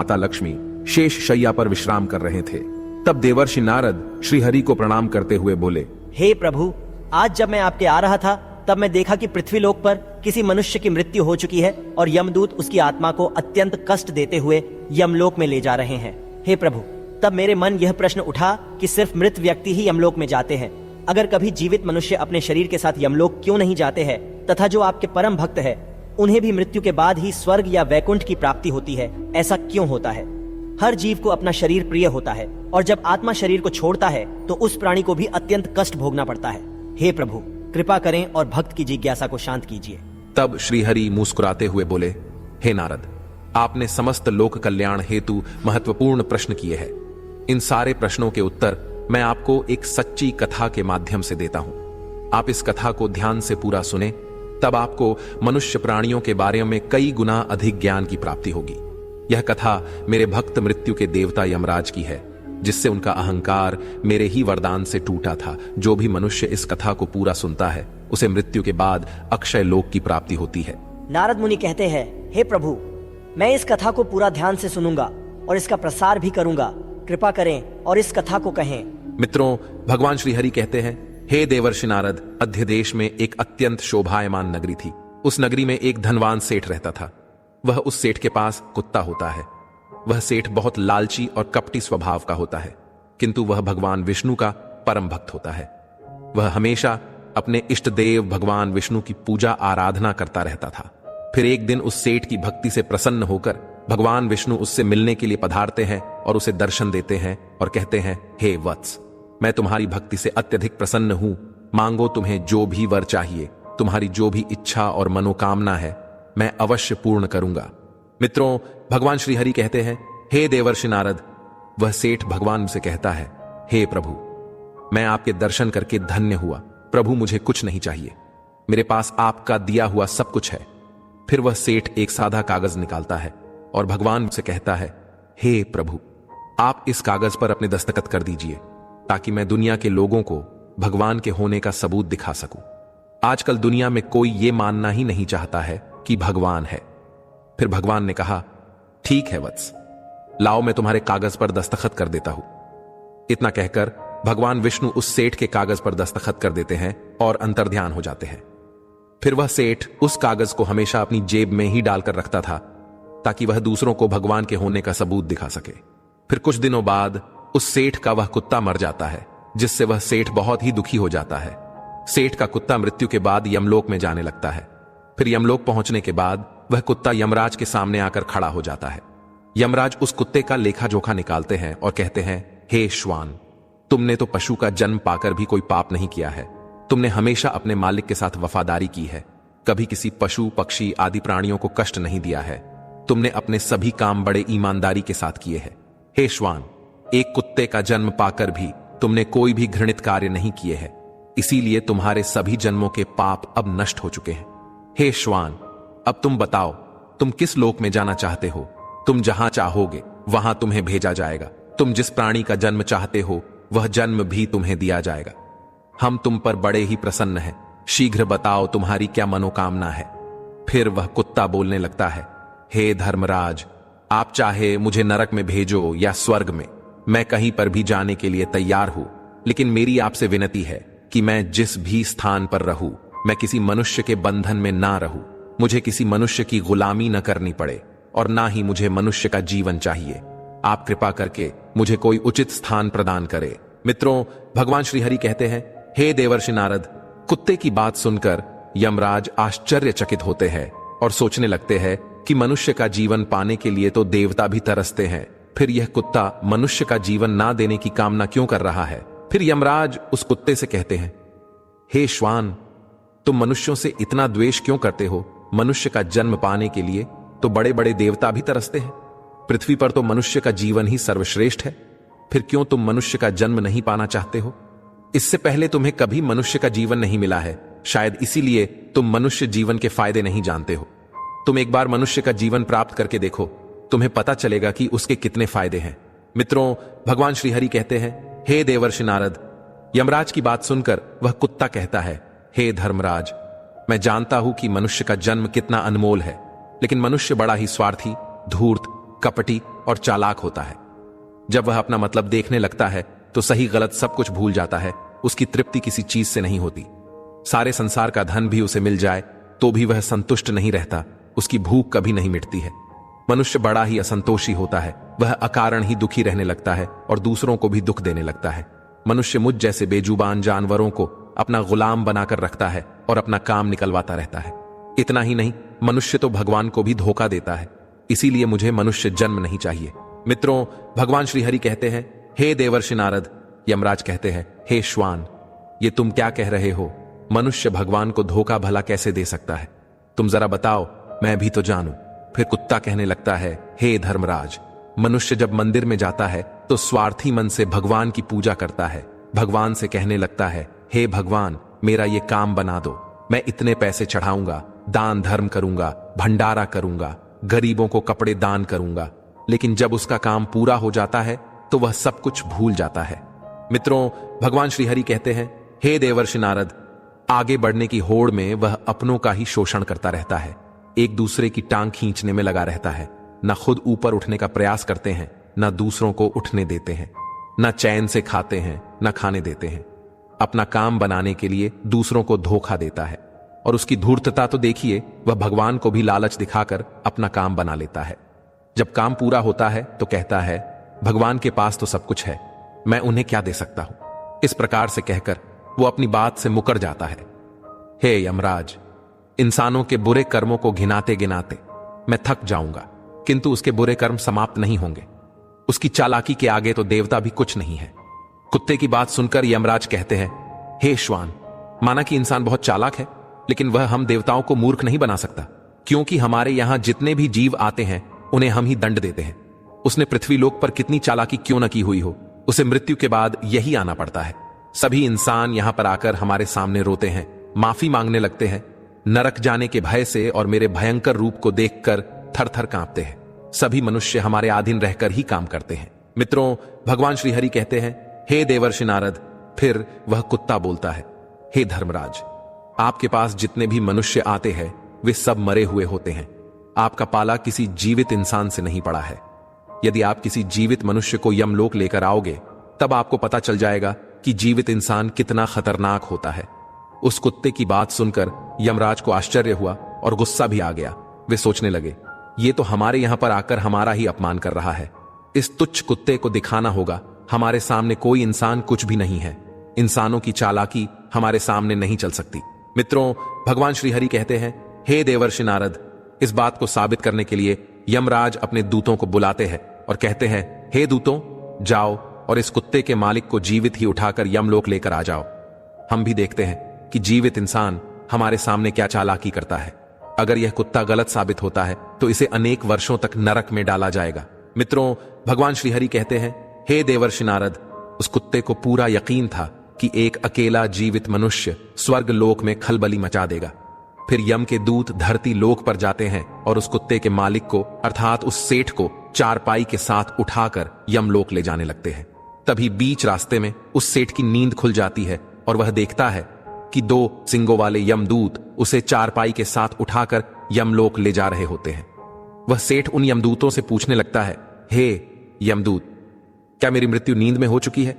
माता लक्ष्मी शेष शैया पर विश्राम कर रहे थे। तब देवर्षि नारद श्रीहरि को प्रणाम करते हुए बोले, हे प्रभु, आज जब मैं आपके आ रहा था तब मैं देखा कि पृथ्वीलोक पर किसी मनुष्य की मृत्यु हो चुकी है और यमदूत उसकी आत्मा को अत्यंत कष्ट देते हुए यमलोक में ले जा रहे हैं। हे प्रभु, तब मेरे मन यह प्रश्न उठा कि सिर्फ मृत व्यक्ति ही यमलोक में जाते हैं। अगर कभी जीवित मनुष्य अपने शरीर के साथ यमलोक क्यों नहीं जाते हैं तथा जो आपके परम भक्त है उन्हें भी मृत्यु के बाद ही स्वर्ग या वैकुंठ की प्राप्ति होती है, ऐसा क्यों होता है? हर जीव को अपना शरीर प्रिय होता है और जब आत्मा शरीर को छोड़ता है तो उस प्राणी को भी अत्यंत कष्ट भोगना पड़ता है। हे प्रभु, कृपा करें और भक्त की जिज्ञासा को शांत कीजिए। तब श्रीहरि मुस्कुराते हुए बोले, हे नारद, आपने समस्त लोक कल्याण हेतु महत्वपूर्ण प्रश्न किए हैं। इन सारे प्रश्नों के उत्तर मैं आपको एक सच्ची कथा के माध्यम से देता हूं। आप इस कथा को ध्यान से पूरा सुने, तब आपको मनुष्य प्राणियों के बारे में कई गुना अधिक ज्ञान की प्राप्ति होगी। यह कथा मेरे भक्त मृत्यु के देवता यमराज की है, जिससे उनका अहंकार मेरे ही वरदान से टूटा था। जो भी मनुष्य इस कथा को पूरा सुनता है उसे मृत्यु के बाद अक्षय लोक की प्राप्ति होती है। नारद मुनि कहते हैं, हे प्रभु, मैं इस कथा को पूरा ध्यान से सुनूंगा और इसका प्रसार भी करूंगा। कृपा करें और इस कथा को कहें। मित्रों, भगवान श्रीहरि कहते हैं, हे देवर्षि नारद, अध्य देश में एक अत्यंत शोभायमान नगरी थी। उस नगरी में एक धनवान सेठ रहता था। वह उस सेठ के पास कुत्ता होता है। वह सेठ बहुत लालची और कपटी स्वभाव का होता है, किंतु वह भगवान विष्णु का परम भक्त होता है। वह हमेशा अपने इष्ट देव भगवान विष्णु की पूजा आराधना करता रहता था। फिर एक दिन उस सेठ की भक्ति से प्रसन्न होकर भगवान विष्णु उससे मिलने के लिए पधारते हैं और उसे दर्शन देते हैं और कहते हैं, हे वत्स, मैं तुम्हारी भक्ति से अत्यधिक प्रसन्न हूं। मांगो, तुम्हें जो भी वर चाहिए, तुम्हारी जो भी इच्छा और मनोकामना है, मैं अवश्य पूर्ण करूंगा। मित्रों, भगवान श्रीहरि कहते हैं, हे देवर्षि नारद, वह सेठ भगवान से कहता है, हे प्रभु, मैं आपके दर्शन करके धन्य हुआ। प्रभु, मुझे कुछ नहीं चाहिए, मेरे पास आपका दिया हुआ सब कुछ है। फिर वह सेठ एक सादा कागज निकालता है और भगवान से कहता है, हे प्रभु, आप इस कागज पर अपने दस्तखत कर दीजिए ताकि मैं दुनिया के लोगों को भगवान के होने का सबूत दिखा सकूं। आजकल दुनिया में कोई ये मानना ही नहीं चाहता है कि भगवान है। फिर भगवान ने कहा, ठीक है वत्स, लाओ, मैं तुम्हारे कागज पर दस्तखत कर देता हूं। इतना कहकर भगवान विष्णु उस सेठ के कागज पर दस्तखत कर देते हैं और अंतर्ध्यान हो जाते हैं। फिर वह सेठ उस कागज को हमेशा अपनी जेब में ही डालकर रखता था ताकि वह दूसरों को भगवान के होने का सबूत दिखा सके। फिर कुछ दिनों बाद उस सेठ का वह कुत्ता मर जाता है, जिससे वह सेठ बहुत ही दुखी हो जाता है। सेठ का कुत्ता मृत्यु के बाद यमलोक में जाने लगता है। फिर यमलोक पहुंचने के बाद वह कुत्ता यमराज के सामने आकर खड़ा हो जाता है। यमराज उस कुत्ते का लेखा जोखा निकालते हैं और कहते हैं, हे श्वान, तुमने तो पशु का जन्म पाकर भी कोई पाप नहीं किया है। तुमने हमेशा अपने मालिक के साथ वफादारी की है, कभी किसी पशु पक्षी आदि प्राणियों को कष्ट नहीं दिया है। तुमने अपने सभी काम बड़े ईमानदारी के साथ किए हैं। हे श्वान, एक कुत्ते का जन्म पाकर भी तुमने कोई भी घृणित कार्य नहीं किए हैं, इसीलिए तुम्हारे सभी जन्मों के पाप अब नष्ट हो चुके हैं। हे श्वान, अब तुम बताओ, तुम किस लोक में जाना चाहते हो? तुम जहां चाहोगे वहां तुम्हें भेजा जाएगा। तुम जिस प्राणी का जन्म चाहते हो वह जन्म भी तुम्हें दिया जाएगा। हम तुम पर बड़े ही प्रसन्न हैं। शीघ्र बताओ, तुम्हारी क्या मनोकामना है? फिर वह कुत्ता बोलने लगता है, हे धर्मराज, आप चाहे मुझे नरक में भेजो या स्वर्ग में, मैं कहीं पर भी जाने के लिए तैयार हूं। लेकिन मेरी आपसे विनती है कि मैं जिस भी स्थान पर रहूं, मैं किसी मनुष्य के बंधन में ना रहूं। मुझे किसी मनुष्य की गुलामी न करनी पड़े और ना ही मुझे मनुष्य का जीवन चाहिए। आप कृपा करके मुझे कोई उचित स्थान प्रदान करें। मित्रों, भगवान श्रीहरि कहते हैं, हे देवर्षि नारद, कुत्ते की बात सुनकर यमराज आश्चर्यचकित होते हैं और सोचने लगते हैं कि मनुष्य का जीवन पाने के लिए तो देवता भी तरसते हैं, फिर यह कुत्ता मनुष्य का जीवन ना देने की कामना क्यों कर रहा है? फिर यमराज उस कुत्ते से कहते हैं, हे श्वान, तुम मनुष्यों से इतना द्वेष क्यों करते हो? मनुष्य का जन्म पाने के लिए तो बड़े बड़े देवता भी तरसते हैं। पृथ्वी पर तो मनुष्य का जीवन ही सर्वश्रेष्ठ है, फिर क्यों तुम मनुष्य का जन्म नहीं पाना चाहते हो? इससे पहले तुम्हें कभी मनुष्य का जीवन नहीं मिला है, शायद इसीलिए तुम मनुष्य जीवन के फायदे नहीं जानते हो। तुम एक बार मनुष्य का जीवन प्राप्त करके देखो, तुम्हें पता चलेगा कि उसके कितने फायदे हैं। मित्रों, भगवान श्रीहरि कहते हैं, हे देवर्षि नारद, यमराज की बात सुनकर वह कुत्ता कहता है, हे धर्मराज, मैं जानता हूं कि मनुष्य का जन्म कितना अनमोल है, लेकिन मनुष्य बड़ा ही स्वार्थी, धूर्त, कपटी और चालाक होता है। जब वह अपना मतलब देखने लगता है तो सही गलत सब कुछ भूल जाता है। उसकी तृप्ति किसी चीज से नहीं होती। सारे संसार का धन भी उसे मिल जाए तो भी वह संतुष्ट नहीं रहता। उसकी भूख कभी नहीं मिटती है। मनुष्य बड़ा ही असंतोषी होता है। वह अकारण ही दुखी रहने लगता है और दूसरों को भी दुख देने लगता है। मनुष्य मुझ जैसे बेजुबान जानवरों को अपना गुलाम बनाकर रखता है और अपना काम निकलवाता रहता है। इतना ही नहीं, मनुष्य तो भगवान को भी धोखा देता है। इसीलिए मुझे मनुष्य जन्म नहीं चाहिए। मित्रों, भगवान श्रीहरि कहते हैं, हे देवर्षि नारद। यमराज कहते हैं, हे श्वान, ये तुम क्या कह रहे हो? मनुष्य भगवान को धोखा भला कैसे दे सकता है? तुम जरा बताओ, मैं भी तो जानूं। फिर कुत्ता कहने लगता है, हे धर्मराज, मनुष्य जब मंदिर में जाता है तो स्वार्थी मन से भगवान की पूजा करता है। भगवान से कहने लगता है, हे भगवान, मेरा ये काम बना दो। मैं इतने पैसे चढ़ाऊंगा, दान धर्म करूंगा, भंडारा करूंगा, गरीबों को कपड़े दान करूंगा। लेकिन जब उसका काम पूरा हो जाता है तो वह सब कुछ भूल जाता है। मित्रों, भगवान श्रीहरि कहते हैं, हे देवर्षि नारद, आगे बढ़ने की होड़ में वह अपनों का ही शोषण करता रहता है। एक दूसरे की टांग खींचने में लगा रहता है। न खुद ऊपर उठने का प्रयास करते हैं, न दूसरों को उठने देते हैं। न चैन से खाते हैं, न खाने देते हैं। अपना काम बनाने के लिए दूसरों को धोखा देता है। और उसकी धूर्तता तो देखिए, वह भगवान को भी लालच दिखाकर अपना काम बना लेता है। जब काम पूरा होता है तो कहता है, भगवान के पास तो सब कुछ है, मैं उन्हें क्या दे सकता हूं। इस प्रकार से कहकर वो अपनी बात से मुकर जाता है। हे यमराज, इंसानों के बुरे कर्मों को गिनाते गिनाते मैं थक जाऊंगा, किंतु उसके बुरे कर्म समाप्त नहीं होंगे। उसकी चालाकी के आगे तो देवता भी कुछ नहीं है। कुत्ते की बात सुनकर यमराज कहते हैं, हे श्वान, माना कि इंसान बहुत चालाक है, लेकिन वह हम देवताओं को मूर्ख नहीं बना सकता, क्योंकि हमारे यहां जितने भी जीव आते हैं उन्हें हम ही दंड देते हैं। उसने पृथ्वी लोक पर कितनी चालाकी क्यों न की हुई हो, उसे मृत्यु के बाद यही आना पड़ता है। सभी इंसान यहां पर आकर हमारे सामने रोते हैं, माफी मांगने लगते हैं, नरक जाने के भय से और मेरे भयंकर रूप को देखकर थर थर कांपते हैं। सभी मनुष्य हमारे अधीन रहकर ही काम करते हैं। मित्रों, भगवान श्रीहरि कहते हैं, हे देवर्षि नारद। फिर वह कुत्ता बोलता है, हे धर्मराज, आपके पास जितने भी मनुष्य आते हैं वे सब मरे हुए होते हैं। आपका पाला किसी जीवित इंसान से नहीं पड़ा है। यदि आप किसी जीवित मनुष्य को यमलोक लेकर आओगे तब आपको पता चल जाएगा कि जीवित इंसान कितना खतरनाक होता है। उस कुत्ते की बात सुनकर यमराज को आश्चर्य हुआ और गुस्सा भी आ गया। वे सोचने लगे, ये तो हमारे यहां पर आकर हमारा ही अपमान कर रहा है। इस तुच्छ कुत्ते को दिखाना होगा हमारे सामने कोई इंसान कुछ भी नहीं है। इंसानों की चालाकी हमारे सामने नहीं चल सकती। मित्रों, भगवान श्रीहरि कहते हैं, हे देवर्षि नारद। इस बात को साबित करने के लिए यमराज अपने दूतों को बुलाते हैं और कहते हैं, हे दूतों, जाओ और इस कुत्ते के मालिक को जीवित ही उठाकर यमलोक लेकर आ जाओ। हम भी देखते हैं कि जीवित इंसान हमारे सामने क्या चालाकी करता है। अगर यह कुत्ता गलत साबित होता है तो इसे अनेक वर्षों तक नरक में डाला जाएगा। मित्रों, भगवान श्रीहरि कहते हैं, हे देवर्षि नारद। उस कुत्ते को पूरा यकीन था कि एक अकेला जीवित मनुष्य स्वर्ग लोक में खलबली मचा देगा। फिर यम के दूत धरती लोक पर जाते हैं और उस कुत्ते के मालिक को अर्थात उस सेठ को चारपाई के साथ उठाकर यमलोक ले जाने लगते हैं। तभी बीच रास्ते में उस सेठ की नींद खुल जाती है और वह देखता है कि 2 सिंगों वाले यमदूत उसे चारपाई के साथ उठाकर यमलोक ले जा रहे होते हैं। वह सेठ उन यमदूतों से पूछने लगता है, हे यमदूत, क्या मेरी मृत्यु नींद में हो चुकी है?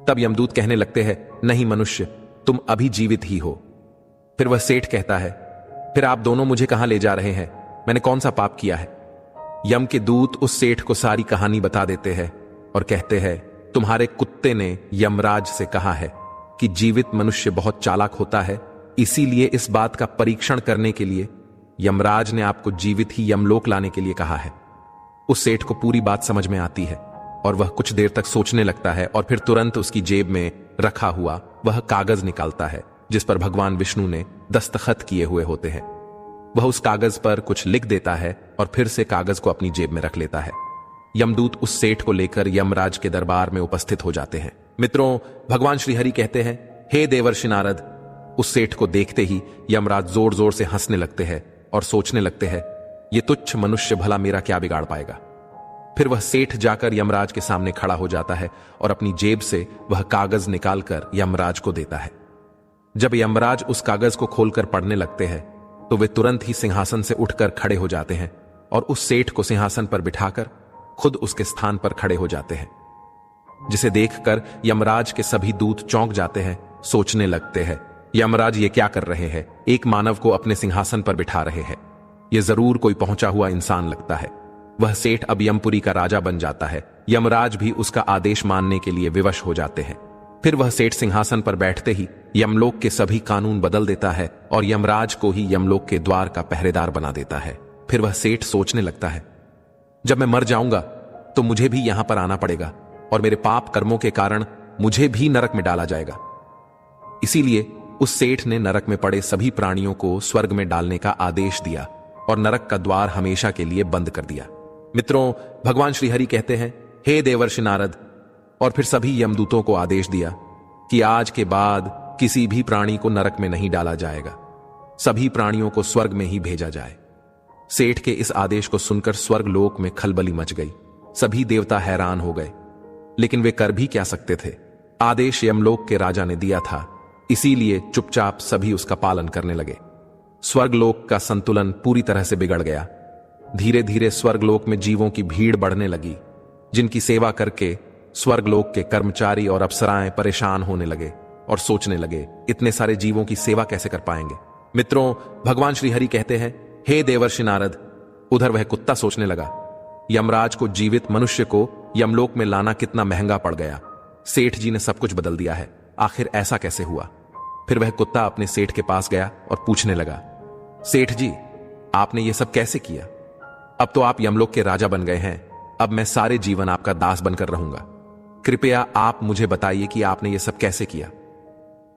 तब यमदूत कहने लगते हैं, नहीं मनुष्य, तुम अभी जीवित ही हो। फिर वह सेठ कहता है, फिर आप दोनों मुझे कहां ले जा रहे हैं? मैंने कौन सा पाप किया है? यम के दूत उस सेठ को सारी कहानी बता देते हैं और कहते हैं, तुम्हारे कुत्ते ने यमराज से कहा है कि जीवित मनुष्य बहुत चालाक होता है, इसीलिए इस बात का परीक्षण करने के लिए यमराज ने आपको जीवित ही यमलोक लाने के लिए कहा है। उस सेठ को पूरी बात समझ में आती है और वह कुछ देर तक सोचने लगता है और फिर तुरंत उसकी जेब में रखा हुआ वह कागज निकालता है जिस पर भगवान विष्णु ने दस्तखत किए हुए होते हैं। वह उस कागज पर कुछ लिख देता है और फिर से कागज को अपनी जेब में रख लेता है। यमदूत उस सेठ को लेकर यमराज के दरबार में उपस्थित हो जाते हैं। मित्रों, भगवान श्रीहरि कहते हैं, हे देवर्षि नारद। उस सेठ को देखते ही यमराज जोर जोर से हंसने लगते हैं और सोचने लगते हैं, ये तुच्छ मनुष्य भला मेरा क्या बिगाड़ पाएगा। फिर वह सेठ जाकर यमराज के सामने खड़ा हो जाता है और अपनी जेब से वह कागज निकालकर यमराज को देता है। जब यमराज उस कागज को खोलकर पढ़ने लगते हैं तो वे तुरंत ही सिंहासन से उठकर खड़े हो जाते हैं और उस सेठ को सिंहासन पर बिठाकर खुद उसके स्थान पर खड़े हो जाते हैं, जिसे देखकर यमराज के सभी दूत चौंक जाते हैं, सोचने लगते हैं, यमराज ये क्या कर रहे हैं? एक मानव को अपने सिंहासन पर बिठा रहे हैं। यह जरूर कोई पहुंचा हुआ इंसान लगता है। वह सेठ अब यमपुरी का राजा बन जाता है। यमराज भी उसका आदेश मानने के लिए विवश हो जाते हैं। फिर वह सेठ सिंहासन पर बैठते ही यमलोक के सभी कानून बदल देता है और यमराज को ही यमलोक के द्वार का पहरेदार बना देता है। फिर वह सेठ सोचने लगता है, जब मैं मर जाऊंगा तो मुझे भी यहां पर आना पड़ेगा और मेरे पाप कर्मों के कारण मुझे भी नरक में डाला जाएगा। इसीलिए उस सेठ ने नरक में पड़े सभी प्राणियों को स्वर्ग में डालने का आदेश दिया और नरक का द्वार हमेशा के लिए बंद कर दिया। मित्रों, भगवान श्रीहरि कहते हैं, हे देवर्षि नारद, और फिर सभी यमदूतों को आदेश दिया कि आज के बाद किसी भी प्राणी को नरक में नहीं डाला जाएगा, सभी प्राणियों को स्वर्ग में ही भेजा जाए। सेठ के इस आदेश को सुनकर स्वर्ग लोक में खलबली मच गई। सभी देवता हैरान हो गए, लेकिन वे कर भी क्या सकते थे? आदेश यमलोक के राजा ने दिया था, इसीलिए चुपचाप सभी उसका पालन करने लगे। स्वर्गलोक का संतुलन पूरी तरह से बिगड़ गया। धीरे धीरे स्वर्गलोक में जीवों की भीड़ बढ़ने लगी, जिनकी सेवा करके स्वर्गलोक के कर्मचारी और अप्सराएं परेशान होने लगे और सोचने लगे, इतने सारे जीवों की सेवा कैसे कर पाएंगे। मित्रों, भगवान श्रीहरि कहते हैं, हे देवर्षि नारद। उधर वह कुत्ता सोचने लगा, यमराज को जीवित मनुष्य को यमलोक में लाना कितना महंगा पड़ गया। सेठ जी ने सब कुछ बदल दिया है, आखिर ऐसा कैसे हुआ? फिर वह कुत्ता अपने सेठ के पास गया और पूछने लगा, सेठ जी, आपने ये सब कैसे किया? अब तो आप यमलोक के राजा बन गए हैं, अब मैं सारे जीवन आपका दास बनकर रहूंगा। कृपया आप मुझे बताइए कि आपने ये सब कैसे किया।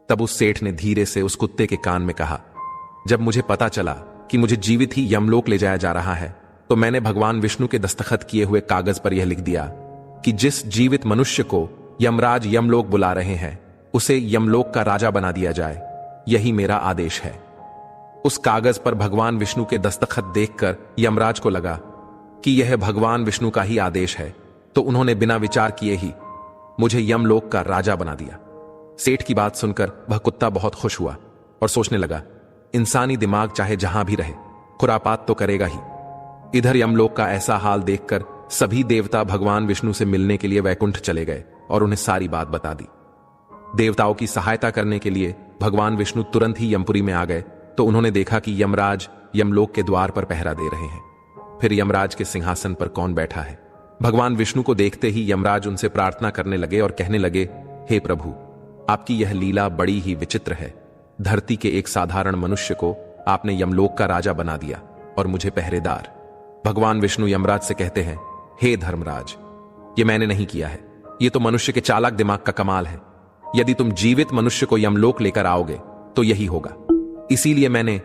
तब उस सेठ ने धीरे से उस कुत्ते के कान में कहा, जब मुझे पता चला कि मुझे जीवित ही यमलोक ले जाया जा रहा है, तो मैंने भगवान विष्णु के दस्तखत किए हुए कागज पर यह लिख दिया कि जिस जीवित मनुष्य को यमराज यमलोक बुला रहे हैं, उसे यमलोक का राजा बना दिया जाए। यही मेरा आदेश है। उस कागज पर भगवान विष्णु के दस्तखत देखकर यमराज को लगा कि यह भगवान विष्णु का ही आदेश है, तो उन्होंने बिना विचार किए ही मुझे यमलोक का राजा बना दिया। सेठ की बात सुनकर वह कुत्ता बहुत खुश हुआ और सोचने लगा, इंसानी दिमाग चाहे जहां भी रहे, खुरापात तो करेगा ही। इधर यमलोक का ऐसा हाल देखकर सभी देवता भगवान विष्णु से मिलने के लिए वैकुंठ चले गए और उन्हें सारी बात बता दी। देवताओं की सहायता करने के लिए भगवान विष्णु तुरंत ही यमपुरी में आ गए, तो उन्होंने देखा कि यमराज यमलोक के द्वार पर पहरा दे रहे हैं। फिर यमराज के सिंहासन पर कौन बैठा है? भगवान विष्णु को देखते ही यमराज उनसे प्रार्थना करने लगे और कहने लगे, हे प्रभु, आपकी यह लीला बड़ी ही विचित्र है। धरती के एक साधारण मनुष्य को आपने यमलोक का राजा बना दिया और मुझे पहरेदार। भगवान विष्णु यमराज से कहते हैं, हे धर्मराज, ये मैंने नहीं किया है, ये तो मनुष्य के चालाक दिमाग का कमाल है। यदि तुम जीवित मनुष्य को यमलोक लेकर आओगे तो यही होगा। इसीलिए मैंने